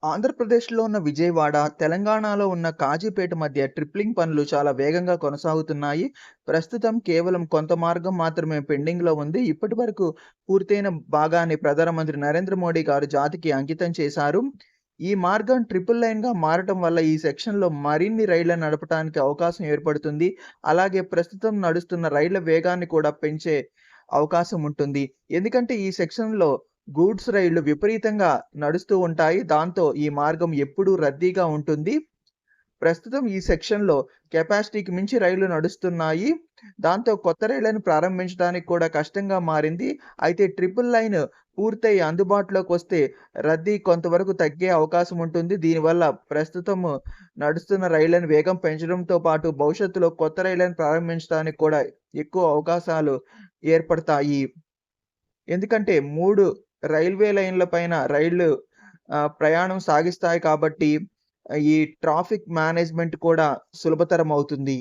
ఆంధ్రప్రదేశ్‌లో ఉన్న విజయవాడ, తెలంగాణలో ఉన్న కాజీపేట మధ్య ట్రిప్లింగ్ పనులు చాలా వేగంగా కొనసాగుతున్నాయి. ప్రస్తుతం కేవలం కొంత మార్గం మాత్రమే పెండింగ్‌లో ఉంది. ఇప్పటివరకు పూర్తయిన భాగాన్ని ప్రధానమంత్రి నరేంద్ర మోడీ గారు జాతికి అంకితం చేశారు. ఈ మార్గం ట్రిపుల్ లైన్‌గా మారటం వల్ల ఈ సెక్షన్‌లో మరిన్ని రైళ్లను నడపటానికి అవకాశం ఏర్పడుతుంది. అలాగే ప్రస్తుతం నడుస్తున్న రైళ్ల వేగాన్ని కూడా పెంచే అవకాశం ఉంటుంది. ఎందుకంటే ఈ సెక్షన్‌లో గూడ్స్ రైళ్లు విపరీతంగా నడుస్తూ ఉంటాయి. దాంతో ఈ మార్గం ఎప్పుడూ రద్దీగా ఉంటుంది. ప్రస్తుతం ఈ సెక్షన్‌లో కెపాసిటీకి మించి రైళ్లు నడుస్తున్నాయి. దాంతో కొత్త రైళ్లను ప్రారంభించడానికి కూడా కష్టంగా మారింది. అయితే ట్రిపుల్ లైన్ పూర్తయి అందుబాటులోకొస్తే రద్దీ కొంతవరకు తగ్గే అవకాశం ఉంటుంది. దీనివల్ల ప్రస్తుతం నడుస్తున్న రైళ్లను వేగం పెంచడంతో పాటు భవిష్యత్తులో కొత్త రైళ్లను ప్రారంభించడానికి కూడా ఎక్కువ అవకాశాలు ఏర్పడతాయి. ఎందుకంటే 3 రైల్వే లైన్‌ల పైన రైళ్లు ప్రయాణం సాగిస్తాయి కాబట్టి ఈ ట్రాఫిక్ మేనేజ్‌మెంట్ కూడా సులభతరం అవుతుంది.